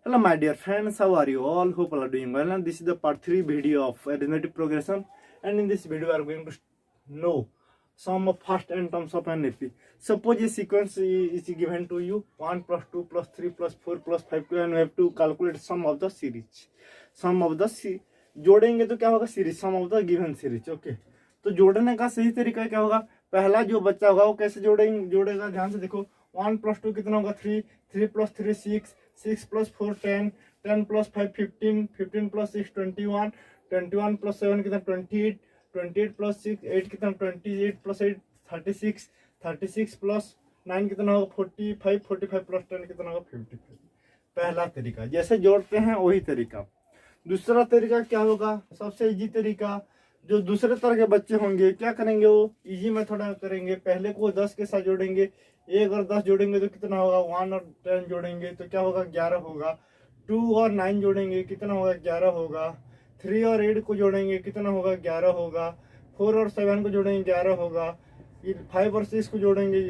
Hello my dear friends, how are you all? Hope all are doing well, and this is the part 3 video of arithmetic progression, and in this video we are going to know sum of first n terms of an AP. Suppose a sequence is given to you 1 plus 2 plus 3 plus 4 plus 5 2 and we have to calculate sum of the series. Sum of the जोड़ेंगे तो क्या होगा series, sum of the given series. Okay, तो जोड़ने का सही तरीका क्या होगा? पहला जो बच्चा होगा वो कैसे जोड़ेगा, ध्यान से देखो। 1 प्लस 2 कितना होगा 3, 3 plus 3 6, 6 plus 4 10, 10 plus 5 15, 15 plus 6 21, 21 plus 7 कितना 28, 28 प्लस 6 8 कितना 28 प्लस 8 36, 36 प्लस 9 कितना होगा 45, 45 प्लस 10 कितना होगा 55। पहला तरीका जैसे जोड़ते हैं वही तरीका। दूसरा तरीका क्या होगा? सबसे इजी तरीका, जो दूसरे तरह के बच्चे होंगे क्या करेंगे, वो इजी मेथड करेंगे। पहले को 10 के साथ जोड़ेंगे, 1 और 10 जोड़ेंगे तो कितना होगा, 1 और 10 जोड़ेंगे तो क्या होगा 11 होगा। 2 और 9 जोड़ेंगे कितना होगा 11 होगा। 3 और 8 को जोड़ेंगे कितना होगा 11 होगा। 4 और 7 को जोड़ेंगे 11 होगा। 5 और 6 को जोड़ेंगे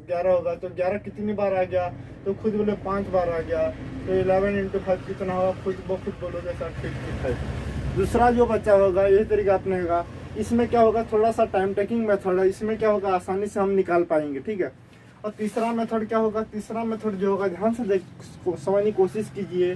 11 होगा। तो 11 कितनी बार आ गया, तो खुद बोले 5 बार आ गया। तो 11 इंटू 5 कितना होगा, खुद बोलोगे सर 55। दूसरा जो बच्चा होगा यही तरीका अपनेगा। इसमें क्या होगा, थोड़ा सा टाइम टेकिंग मेथड है, इसमें क्या होगा आसानी से हम निकाल पाएंगे, ठीक है। और तीसरा मेथड क्या होगा, तीसरा मेथड जो होगा ध्यान से समझने की कोशिश कीजिए।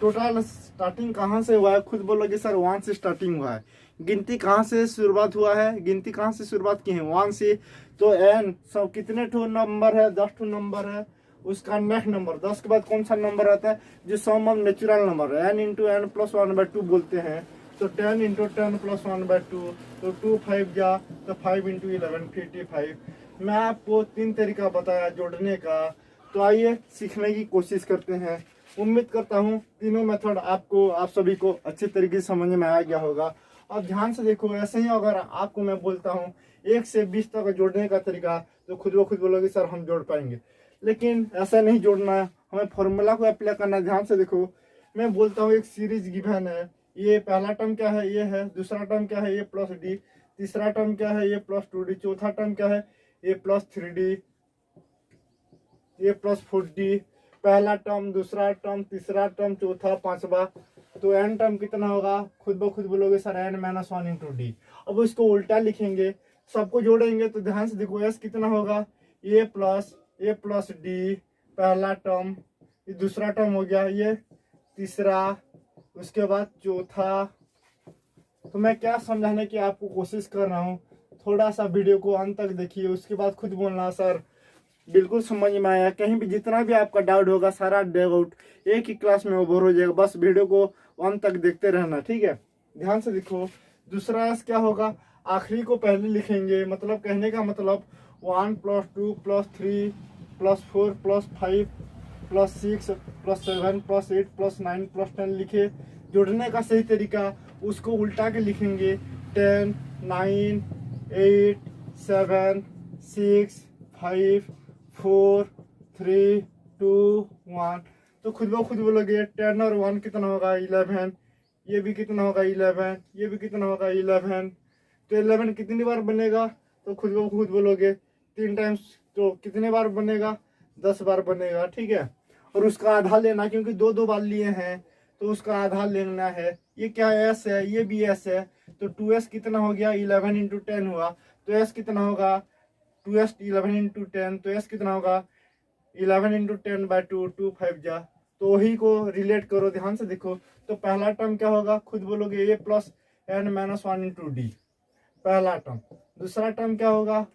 टोटल स्टार्टिंग कहाँ से हुआ है, खुद बोलोगे सर 1 से स्टार्टिंग हुआ है। गिनती कहाँ से शुरुआत हुआ है, गिनती कहाँ से शुरुआत की है 1 से। तो एन सब कितने ठो नंबर है, 10 ठो नंबर है। उसका नेक्स्ट नंबर 10 के बाद कौन सा नंबर आता है, जो सम ऑफ नेचुरल नंबर है, एन इंटू एन प्लस 1/2 बोलते हैं। तो 10 इंटू 10 प्लस 1/2, तो 2 5 जा तो 5 इंटू 11 55। मैं आपको 3 तरीका बताया जोड़ने का, तो आइए सीखने की कोशिश करते हैं। उम्मीद करता हूँ तीनों मेथड आप सभी को अच्छे तरीके से समझ में आ गया होगा। अब ध्यान से देखो, ऐसे ही अगर आपको मैं बोलता हूँ 1 से 20 तक जोड़ने का तरीका, तो खुद ब खुद बोलोगे सर हम जोड़ पाएंगे। लेकिन ऐसा नहीं जोड़ना है, हमें फॉर्मूला को अप्लाई करना है। ध्यान से देखो, मैं बोलता हूँ एक सीरीज गिवन है, ये पहला टर्म क्या है, ये है। दूसरा टर्म क्या है, ये प्लस डी। तीसरा टर्म क्या है, ये प्लस 2d। चौथा टर्म क्या है, ये प्लस 3d, ये प्लस 4d। पहला टर्म, दूसरा टर्म, तीसरा टर्म, चौथा, पांचवा। तो एन टर्म कितना होगा, खुद ब खुद बोलोगे सर n - 1 इंटू डी। अब इसको उल्टा लिखेंगे, सबको जोड़ेंगे तो ध्यान से देखो एस कितना होगा, ए प्लस डी पहला टर्म, ये दूसरा टर्म हो गया, ये तीसरा, उसके बाद चौथा। तो मैं क्या समझाने की आपको कोशिश कर रहा हूँ, थोड़ा सा वीडियो को अंत तक देखिए, उसके बाद खुद बोलना सर बिल्कुल समझ में आया। कहीं भी जितना भी आपका डाउट होगा सारा डाउट एक ही क्लास में ओवर हो जाएगा। बस वीडियो को अंत तक देखते रहना, ठीक है। ध्यान से देखो, दूसरा एस क्या होगा, आखिरी को पहले लिखेंगे। मतलब कहने का मतलब 1 plus 2 plus 3 plus 4 plus 5 plus 6 plus 7 plus 8 plus 9 plus 10 लिखे। जोड़ने का सही तरीका, उसको उल्टा के लिखेंगे 10 9 8 7 6 5 4 3 2 1। तो खुद ब खुद बोलोगे 10 और 1 कितना होगा 11। ये भी कितना होगा 11, ये भी कितना होगा 11। तो 11 कितनी बार बनेगा, तो खुद ब खुद बोलोगे 3 टाइम्स। तो कितने बार बनेगा, 10 बार बनेगा, ठीक है। और उसका आधा लेना, क्योंकि 2 बार लिए हैं तो उसका आधा लेना है। ये क्या एस है, ये भी एस है। तो 2s कितना हो गया 11 इंटू 10 हुआ। तो एस कितना होगा 2s 11 इंटू 10, तो एस कितना होगा 11 इंटू 10/2, 2 5 जा। तो वही को रिलेट करो, ध्यान से देखो। तो पहला टर्म क्या होगा, खुद बोलोगे ए प्लस n - 1 इंटू डी, पहला टर्म। दूसरा टर्म क्या होगा,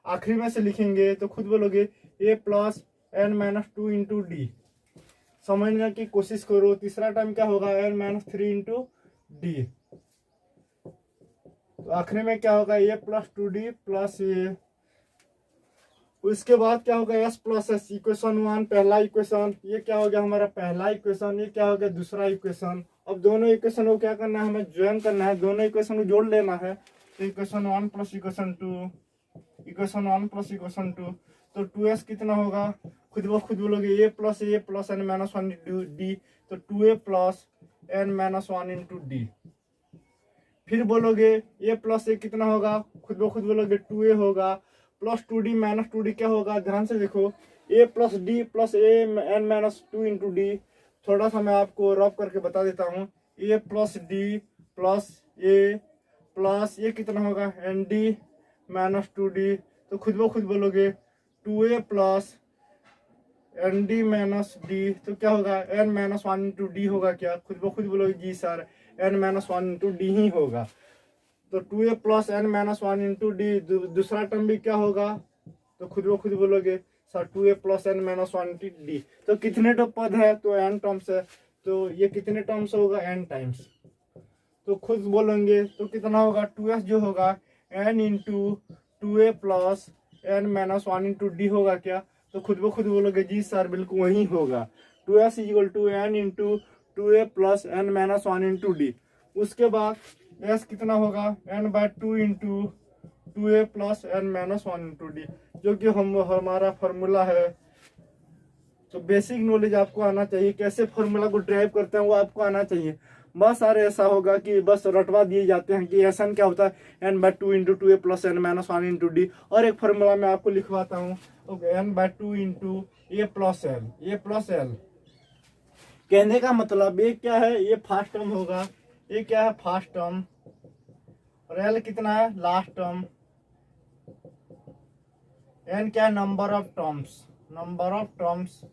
आखिरी में से लिखेंगे, तो खुद बोलोगे ए प्लस n - 2 इंटू डी। समझने की कोशिश करो। तीसरा टर्म क्या होगा n - 3 इंटू डी। तो आखिरी में क्या होगा ए प्लस 2d प्लस ए। उसके बाद क्या होगा एस प्लस एस, इक्वेशन 1 पहला इक्वेशन। ये क्या हो गया हमारा पहला इक्वेशन, ये क्या हो गया दूसरा इक्वेशन। अब दोनों इक्वेशन को क्या करना है, हमें ज्वाइन करना है, दोनों इक्वेशन को जोड़ लेना है। तो equation 1 plus equation 2, equation 1 plus equation 2। तो 2s कितना होगा, खुद ब खुद बोलोगे ए प्लस n - 1 इंटू डी। तो 2a plus n - 1 into D. फिर बोलोगे ए प्लस ए कितना होगा, खुद ब खुद बोलोगे 2a होगा। प्लस 2d - 2d क्या होगा, ध्यान से देखो, ए प्लस डी प्लस ए n - 2 इंटू डी थोड़ा सा मैं आपको रफ करके बता देता हूँ। ए प्लस डी प्लस ए प्लस ये कितना होगा एन डी माइनस 2d। तो खुद ब खुद बोलोगे 2a plus n d minus d, तो क्या होगा एन माइनस 1 इंटू डी होगा क्या? खुद ब खुद बोलोगे जी sir n minus 1 into d ही होगा। तो 2a plus n minus 1 into d, दूसरा टर्म भी क्या होगा? तो खुद ब खुद बोलोगे sir 2a plus n minus 1 into d. तो कितने तो पद है? तो एन टर्म्स है, तो ये कितने टर्म्स होगा? N times. तो खुद बोलेंगे तो कितना होगा? 2s जो होगा n into 2a plus n minus 1 into d होगा क्या? तो खुद ब खुद बोलोगे जी सर बिल्कुल वही होगा। 2s equal to n into 2a plus n minus 1 into d. उसके बाद s कितना होगा? n by 2 into 2a plus n minus 1 into d, जो कि हमारा फॉर्मूला है। तो बेसिक नॉलेज आपको आना चाहिए, कैसे फॉर्मूला को ड्राइव करते हैं वो आपको आना चाहिए। बस सारे ऐसा होगा कि बस रटवा दिए जाते हैं कि एस एन क्या होता है n by 2 into 2a plus n minus 1 into d. और एक फॉर्मूला मैं आपको लिखवाता हूँ, n by 2 into a plus l. A plus l कहने का मतलब ये क्या है? ये फर्स्ट टर्म होगा, ये क्या है? फर्स्ट टर्म, और एल कितना है? Last term. एन क्या है? Number of terms, number of terms.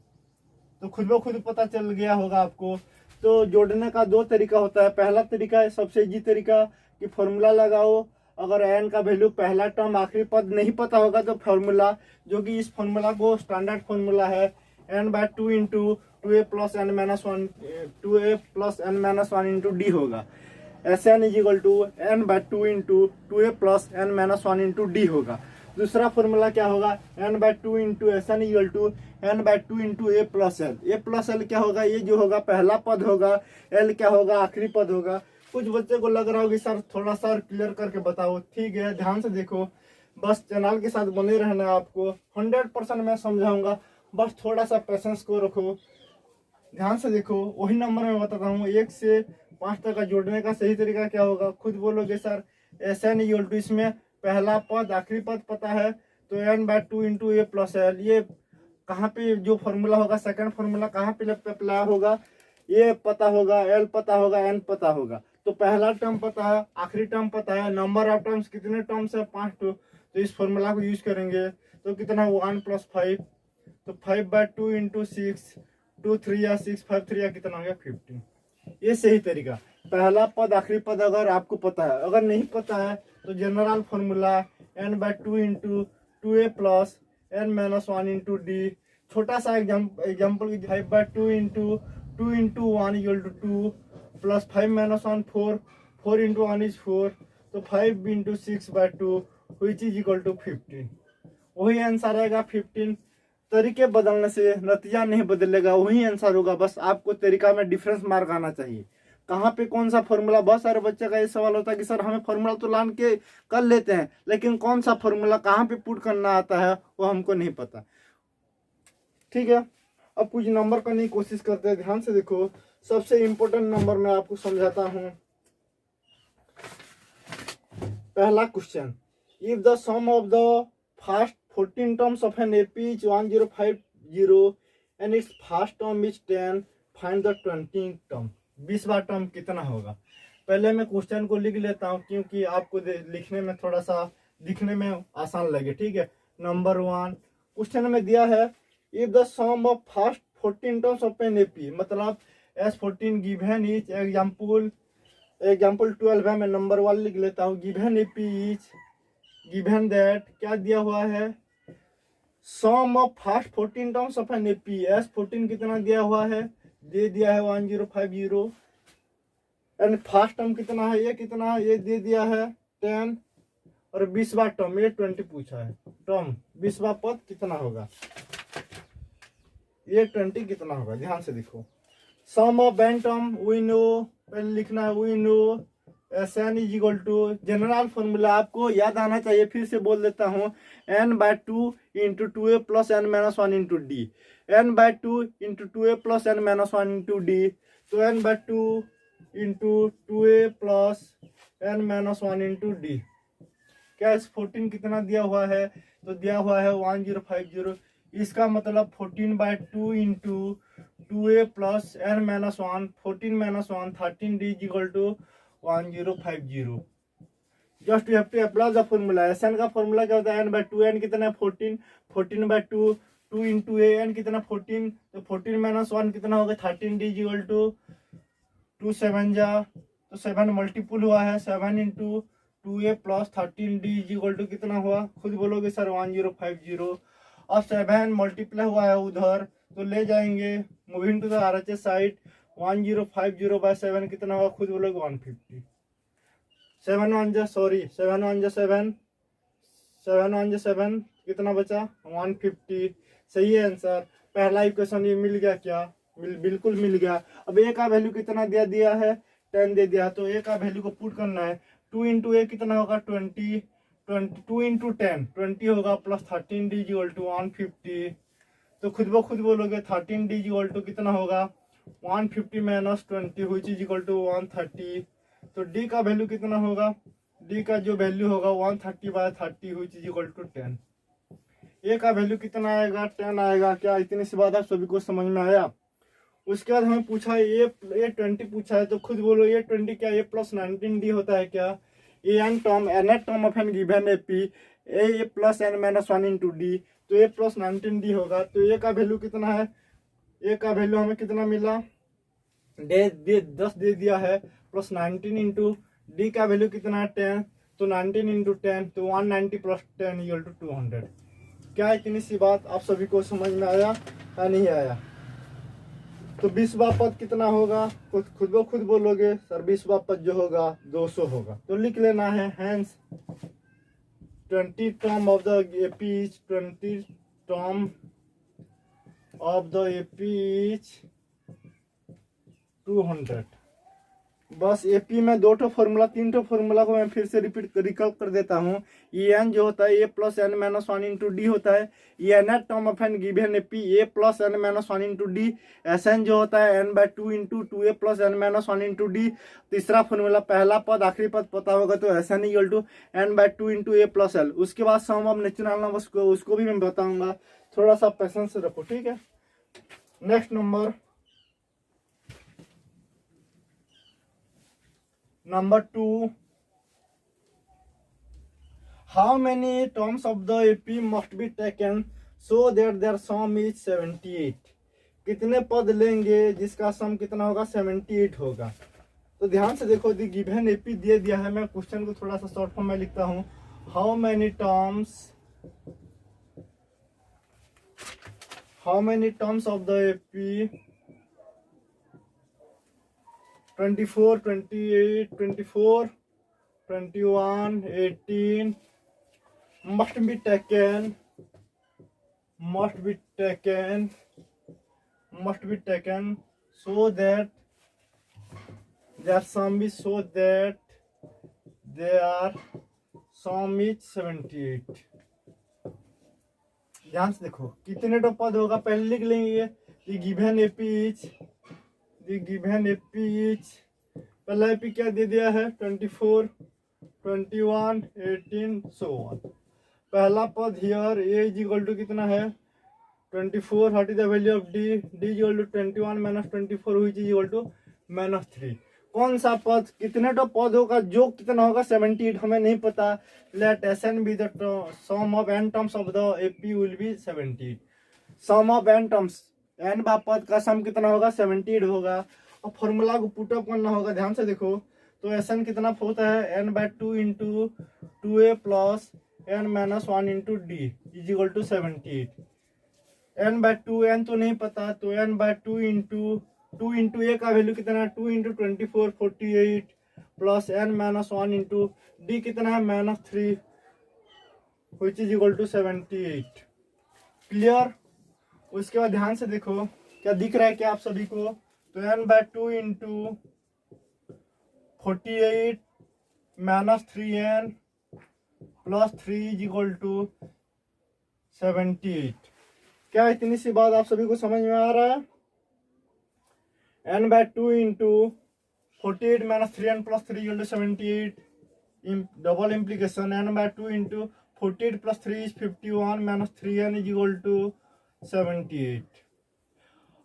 तो खुद ब खुद पता चल गया होगा आपको। तो जोड़ने का दो तरीका होता है। पहला तरीका है सबसे इजी तरीका कि फॉर्मूला लगाओ। अगर एन का वैल्यू पहला टर्म आखिरी पद नहीं पता होगा तो फॉर्मूला, जो कि इस फॉर्मूला को स्टैंडर्ड फॉर्मूला है, n by 2 into 2a plus n minus 1 2a plus n minus 1 into d होगा। S n is equal to n by 2 into 2a plus n minus 1 into d होगा। दूसरा formula क्या होगा? N by 2 into S n equal to n by 2 into a plus l. A plus l क्या होगा? ये जो होगा पहला पद होगा, एल क्या होगा? आखिरी पद होगा। कुछ बच्चे को लग रहा होगा सर थोड़ा सा क्लियर करके बताओ। ठीक है, ध्यान से देखो, बस चैनल के साथ बने रहना है। आपको 100% मैं समझाऊंगा, बस थोड़ा सा पेशेंस को रखो, ध्यान से देखो। वही नंबर मैं बताता हूँ, 1 से 5 तक का जोड़ने का सही तरीका क्या होगा? खुद बोलोगे sir S n equal to, इसमें पहला पद आखिरी पद पता है तो n by 2 into a plus l. ये कहाँ पे जो फॉर्मूला होगा, सेकंड फॉर्मूला कहाँ पे अप्लाई होगा? ये पता होगा, एल पता होगा, एन पता होगा। तो पहला टर्म पता है, आखिरी टर्म पता है, नंबर ऑफ टर्म्स कितने टर्म्स है? 5 तो इस फॉर्मूला को यूज करेंगे तो कितना 1 प्लस 5, तो 5 बाय 2 इंटू 6, 2 3 या 6 5 3 या कितना हो गया 15। ये सही तरीका। पहला पद आखिरी पद अगर आपको पता है, अगर नहीं पता है तो general formula n by 2 into 2a plus n minus 1 into d. छोटा सा example 5 by 2 into 2 into 1 equal to 2 plus 5 minus 1 4, 4 into 1 is 4, तो 5 into 6 by 2 which is equal to 15। वही आंसर आएगा 15। तरीके बदलने से नतीजा नहीं बदलेगा, वही आंसर होगा। बस आपको तरीका में डिफरेंस मार्क आना चाहिए, कहाँ पे कौन सा फॉर्मूला। बहुत सारे बच्चे का ये सवाल होता है कि सर हमें फॉर्मूला तो लान के कर लेते हैं, लेकिन कौन सा फॉर्मूला कहाँ पे पुट करना आता है वो हमको नहीं पता। ठीक है, अब कुछ नंबर करने की कोशिश करते हैं। ध्यान से देखो, सबसे इंपॉर्टेंट नंबर मैं आपको समझाता हूँ। पहला question, if the sum of the first 14 terms of an AP is 1050 and its first term is 10, find the 20th term. 20वां टर्म कितना होगा? पहले मैं क्वेश्चन को लिख लेता हूँ क्योंकि आपको लिखने में थोड़ा सा दिखने में आसान लगे। ठीक है, नंबर 1 क्वेश्चन में दिया है, if the sum of first 14 terms of an AP, मतलब S14 गिवन इज एग्जाम्पल 12 है, मैं नंबर 1 लिख लेता हूँ। Given AP is given that, क्या दिया हुआ है? Sum of first 14 terms of an AP. S14 कितना दिया हुआ है? दे दिया है 1050। एंड फर्स्ट टर्म कितना है? ये कितना है? ये दे दिया है 10। और 20वां टर्म ये 20 पूछा है। टर्म 20वां पद कितना होगा? ये 20 कितना होगा? ध्यान से देखो। Sum of n term we know, पहले लिखना है we know S n is equal to, general formula आपको याद आना चाहिए, फिर से बोल देता हूँ, n by 2 into 2a plus n minus 1 into d. n by 2 into 2a plus n minus 1 into d, तो n by 2 into 2a plus n minus 1 into d. क्या इस 14 कितना दिया हुआ है? तो दिया हुआ है 1050। इसका मतलब 14/2 into 2a plus n minus 1, 14 minus 1 13d is equal to 1050। Just you have to apply the formula. N का फॉर्मूला क्या होता है, n बाय टू, n कितना है 14, 14/2, 2 इंटू ए, एन कितना 14, तो 14 माइनस 1 कितना होगा 13d इज इक्वल टू 2 7 जा, तो 7 मल्टीपुल हुआ है 7 into 2a plus 13d is equal to कितना हुआ, खुद बोलोगे सर 1050। अब 7 मल्टीप्लाई हुआ है उधर तो ले जाएंगे, moving to the RHS side, 1050/7 कितना होगा, खुद बोलोगे 150। 7 1 जा, सॉरी 7 1 जा 7, 7 1 जा 7 कितना बचा 150। सही है आंसर। पहला इक्वेशन ये मिल गया क्या, बिल्कुल मिल गया। अब ए का वैल्यू कितना दिया दिया है 10 दे दिया, तो ए का वैल्यू को पुट करना है। 2 इंटू ए कितना होगा 20, 2 इंटू 10 20 होगा प्लस 13d इक्वल टू 150। तो खुद ब खुद बोलोगे 13d इक्वल टू कितना होगा 150 minus 20 which is equal to 130। तो d का वैल्यू कितना होगा, d का जो वैल्यू होगा 130/30 व्हिच इज इक्वल टू 10। ए का वैल्यू कितना आएगा 10 आएगा। क्या इतनी सी बात आप सभी को समझ में आया। उसके बाद हमें पूछा ए 20 पूछा है, तो खुद बोलो ए 20 क्या ए प्लस 19d होता है क्या। A n term n term of an given A P a plus n minus 1 into d, तो ए प्लस 19d होगा। तो ए का वैल्यू कितना है, ए का वैल्यू हमें कितना मिला 10 दे दिया है, प्लस 19 इंटू डी का वैल्यू कितना है 10, तो 19 इंटू 10 तो 190 प्लस 10 इक्वल टू 200। क्या इतनी सी बात आप सभी को समझ में आया या नहीं आया। तो 20वां पद कितना होगा, खुद ब खुद बोलोगे सर 20वां पद जो होगा 200 होगा। तो लिख लेना है hence 20 term of the AP is 20 term of the AP is 200। बस एपी में 2 फॉर्मूला 3 फॉर्मूला को मैं फिर से रिकॉल कर देता हूँ। ई एन जो होता है a plus n minus 1 into d होता है। E n at term of an given AP a plus n minus 1 into d. S n जो होता है n by 2 into 2a plus n minus 1 into d. तीसरा formula पहला पद आखिरी पद पता होगा तो S n equal to n by 2 into a plus l. उसके बाद सम ऑफ नेचुरल नंबर्स को उसको भी मैं बताऊंगा, थोड़ा सा पेशेंस रखो ठीक है। Next number 2, how many terms of the AP must be taken so that their sum is 78। कितने पद लेंगे जिसका सम कितना होगा 78 होगा। तो ध्यान से देखो दी गिवन एपी दे दिया है, मैं क्वेश्चन को थोड़ा सा शॉर्ट फॉर्म में लिखता हूँ। How many terms of the AP 24, 28, 24, 21, 18 must be taken so that their sum is their sum is 78। ध्यान से देखो कितने तो पद होगा पहले लिख लेंगे। दी गिवन एपी इज पहला एपी क्या दे दिया है 24, 21, 18 सो ऑन। पहला पद here a is equal to कितना है 24, what is the value of d, d is equal to 21 minus 24 which is equal to -3। कौन सा पद कितने तो पद होगा जो कितना होगा 78 हमें नहीं पता। Let S n be the sum of n terms of the AP will be 78। Sum of n terms n बा पद का सम कितना होगा 78 होगा। और फॉर्मूला को पुटअप करना होगा, ध्यान से देखो। तो एस एन कितना होता है n by 2 into 2a plus n minus 1 into d is equal to 78। N by 2 n तो नहीं पता, तो एन बाय 2 इंटू ए का वैल्यू कितना है 2 into 24 48 plus n minus 1 into d कितना है -3 which is equal to 78। Clear. उसके बाद ध्यान से देखो क्या दिख रहा है क्या आप सभी को। तो n by 2 into 48 minus 3n plus 3 is equal to 78। क्या इतनी सी बात आप सभी को समझ में आ रहा है। n by 2 into 48 minus 3n plus 3 equal to 78। Double implication n by 2 into 48 plus 3 is 51 minus 3n is equal to 78।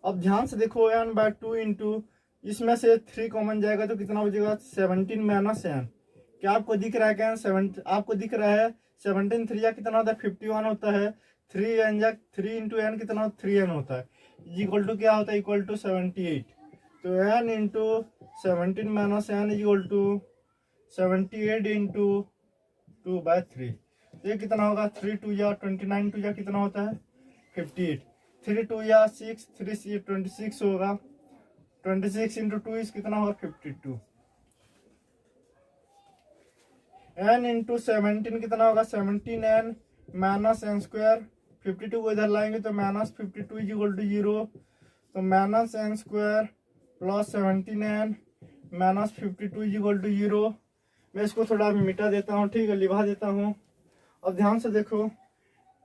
अब ध्यान से देखो, n बाय 2 इंटू, इसमें से 3 कॉमन जाएगा तो कितना हो जाएगा 17 माइनस n। क्या आपको दिख रहा है क्या? आपको दिख रहा है 17 3 या कितना होता है 51 होता है। 3 n या 3 इंटू एन कितना 3n होता है, इक्वल टू क्या होता है इक्वल टू 78। तो n into 17 minus n is equal to 78 into 2/3। ये कितना होगा 3 2 या 29 2 या कितना होता है 58। 3 2 या 6 3 से 26 होगा। 26 इंटू 2 इस कितना होगा 52। n इंटू 17 कितना होगा 17n माइनस n स्क्वायर। 52 को इधर लाएंगे तो माइनस 52 इज इक्वल टू 0। तो minus n square plus 17n minus 52 is equal to 0। मैं इसको थोड़ा मिटा देता हूँ, ठीक है, लिखा देता हूँ। अब ध्यान से देखो,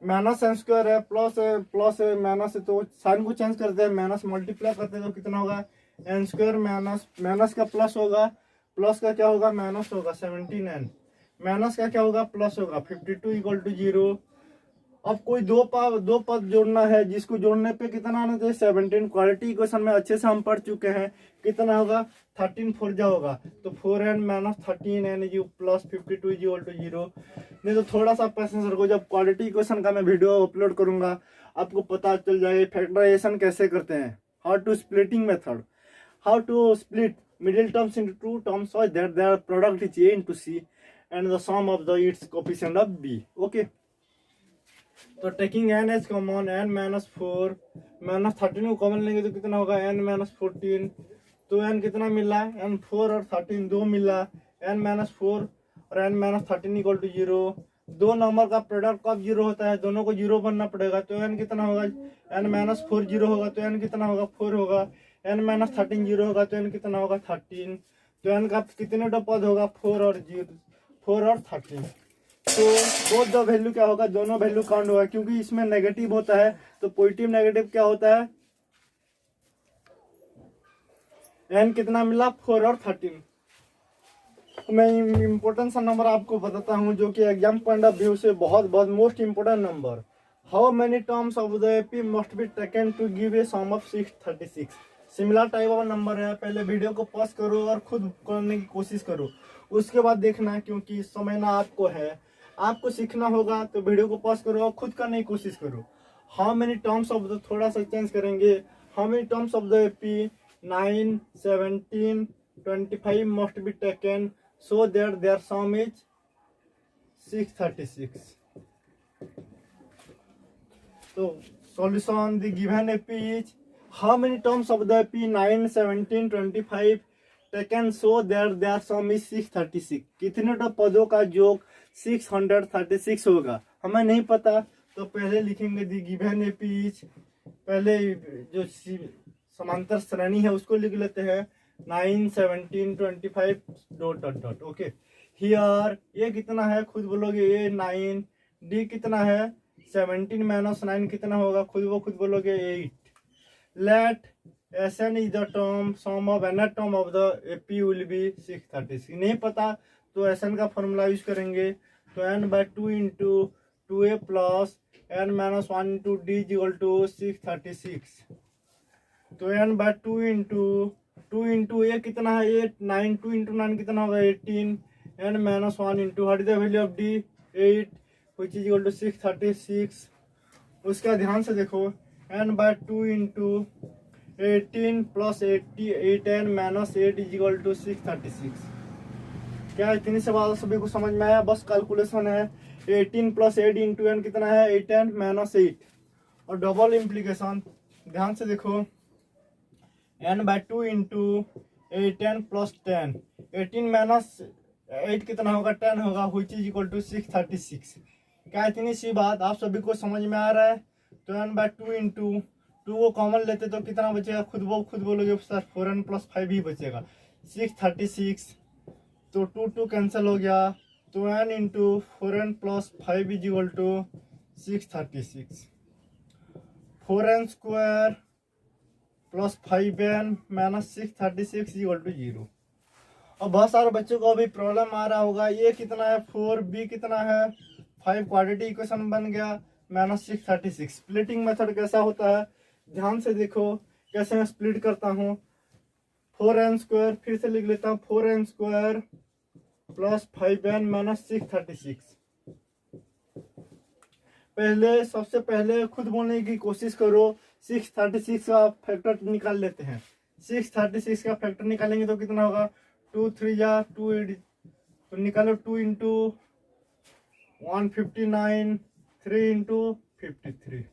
माइनस n स्क्वायर है प्लस है माइनस है, तो साइन को चेंज करते हैं, माइनस मल्टीप्लाई करते हैं तो कितना होगा n स्क्वायर माइनस का प्लस होगा, प्लस का क्या होगा माइनस होगा 17n, माइनस का क्या होगा प्लस होगा 52 इक्वल टू 0। अब कोई दो पद जोड़ना है, जिसको जोड़ने पे कितना आना चाहिए 17। क्वालिटी इक्वेशन में अच्छे से हम पढ़ चुके हैं। कितना होगा 13 4 जा होगा, तो 4n minus 13n is plus 52 is equal to 0। नहीं तो थोड़ा सा पैसेंजर को, जब क्वालिटी इक्वेशन का मैं वीडियो अपलोड करूंगा आपको पता चल जाएगा फैक्टराइजेशन कैसे करते हैं, how to splitting method, how to split middle terms into two terms so that their product is a into c and the sum of the its coefficient of b। Okay, तो taking n as common, n minus 4 minus 13 को common लेंगे तो कितना होगा n minus 14। तो n कितना मिला n 4 और 13 दो मिला, n माइनस 4 और n माइनस 13 इक्वल टू 0। दो नंबर का प्रोडक्ट कब 0 होता है, दोनों को 0 बनना पड़ेगा। तो n कितना होगा n माइनस 4 0 होगा तो n कितना होगा 4 होगा, n माइनस 13 0 होगा तो n कितना होगा 13। तो n का कितने टो पद होगा 4 और 13। तो बोथ द वैल्यू क्या होगा, दोनों वैल्यू काउंट होगा, क्योंकि इसमें नेगेटिव होता है तो पॉजिटिव नेगेटिव क्या होता है, n कितना मिला 4 और 13। तो मैं इम्पोर्टेंट सा नंबर आपको बताता हूं जो कि एग्जाम पॉइंट ऑफ व्यू से बहुत most important number. How many terms of the AP must be taken to give a sum of 636। Similar type of number है, पहले वीडियो को पॉज करो और खुद करने की कोशिश करो, उसके बाद देखना, क्योंकि समझना आपको है, आपको सीखना होगा। तो वीडियो को पॉज करो और खुद करने की कोशिश करो। How many terms of the, थोड़ा सा चेंज करेंगे, how many terms of the AP 9 17 25 must be taken so that their sum is 636। So solution, the given AP is, how many terms of the AP 9 17 25 taken so that their sum is 636। कितने तो पदों का योग 636 होगा, हमें नहीं पता तो पहले लिखेंगे the given AP is, पहले जो समांतर श्रेणी है उसको लिख लेते हैं 9 17 25 dot dot dot. Okay, here ये कितना है खुद बोलोगे, ये 9, डी कितना है 17 माइनस 9 कितना होगा खुद बोलोगे 8। Let SN is the term sum of n term of the AP will be 636। नहीं पता तो एसएन का फॉर्मूला यूज करेंगे, तो n by 2 into 2a plus n minus 1 into d equal to 636। तो एन बाय 2 इंटू ए कितना है 8 9 2 into 9 कितना होगा 18 n minus 1 into what the value of d 8 which is equal to 636। उसका ध्यान से देखो, n by 2 into 18 plus 88 n minus 8 is equal to 636। क्या इतनी सवाल सभी को समझ में आया? बस कैलकुलेशन है, 18 प्लस 8 इंटू एन कितना है 8 एन माइनस 8। और डबल इम्प्लीकेशन ध्यान से देखो, n by 2 into 8n plus 10, 18 minus 8 कितना होगा 10 होगा विच इज इक्वल टू 636। क्या इतनी सी बात आप सभी को समझ में आ रहा है? तो n बाय 2 इंटू 2 को कॉमन लेते तो कितना बचेगा खुद बोलोगे सर 4n प्लस 5 ही बचेगा 636। तो 2 कैंसिल हो गया, तो n into 4n plus 5 is equal to 636। 4n square plus 5n minus 636 equal to 0। अब बहुत सारे बच्चों को अभी प्रॉब्लम आ रहा होगा, ये कितना है 4, b कितना है 5, क्वाड्रेटिक इक्वेशन बन गया। माइनस 636। स्प्लिटिंग मेथड कैसा होता है ध्यान से देखो कैसे मैं स्प्लिट करता हूँ। 4n² फिर से लिख लेता हूँ 4n² प्लस 5n माइनस 636। पहले सबसे पहले खुद बोलने की कोशिश करो। 636 का फैक्टर निकाल लेते हैं। 636 का फैक्टर निकालेंगे तो कितना होगा 2 3 या 2 तो निकालो 2 इंटू 159 3 इंटू 53।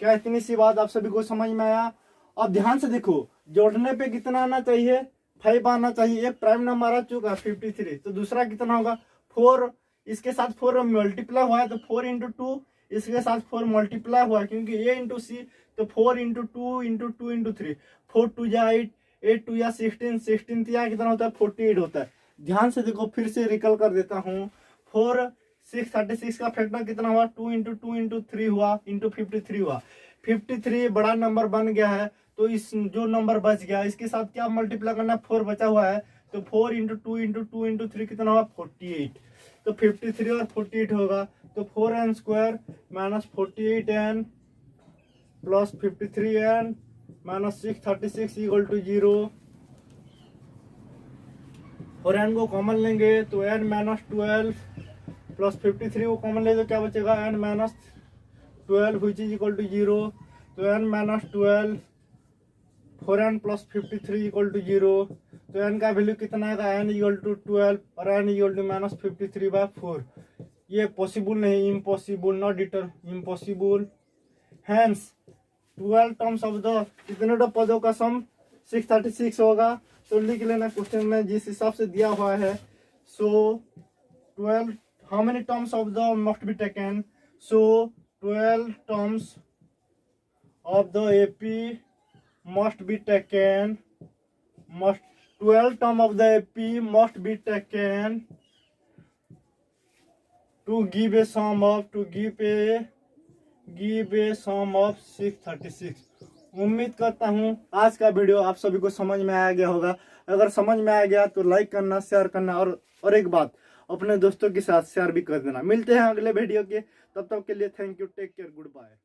क्या इतनी सी बात आप सभी को समझ में आया। अब ध्यान से देखो जोड़ने पे कितना आना चाहिए 5 आना चाहिए। एक प्राइम नंबर आ चुका है 53 तो दूसरा कितना होगा 4। इसके साथ 4 मल्टीप्लाई हुआ है तो 4 इंटू 2 इसके साथ 4 मल्टीप्लाई हुआ है क्योंकि ए इंटू सी तो 4 इंटू 2 इंटू 2 इंटू 3 4 2 या 8 8 2 या 16 16 या कितना होता है 48 होता है। ध्यान से देखो फिर से रिकल कर देता हूँ। 4 636 का फैक्टर कितना हुआ 2 इंटू 2 इंटू 3 हुआ इंटू 53 हुआ। 53 बड़ा नंबर बन गया है तो इस जो नंबर बच गया इसके साथ क्या मल्टीप्लाई करना 4 बचा हुआ है तो 4 इंटू 2 इंटू 2 इंटू 3 कितना हुआ 48। तो 53 और 48 होगा तो 4n² minus 48n plus 53n minus 636 equal to 0। 4n को कॉमन लेंगे तो n माइनस 12 प्लस 53 को कॉमन ले तो क्या बचेगा n minus 12 which is equal to 0। तो n minus 12 4n plus 53 equal to 0। तो n का वैल्यू कितना आएगा n इक्वल टू 12 और n इक्वल टू माइनस 53/4। ये पॉसिबल नहीं impossible not deter impossible. Hence 12 terms of the कितने पदों का सम 636 होगा। तो लिख लेना क्वेश्चन में जिस हिसाब से दिया हुआ है। सो 12 how many terms of the must be taken. So 12 terms of the AP must be taken 12 term of the AP must be taken to give a sum of 636। उम्मीद करता हूँ आज का वीडियो आप सभी को समझ में आ गया होगा। अगर समझ में आ गया तो लाइक करना शेयर करना और एक बात अपने दोस्तों के साथ शेयर भी कर देना। मिलते हैं अगले वीडियो के तब तक के लिए thank you take care good bye.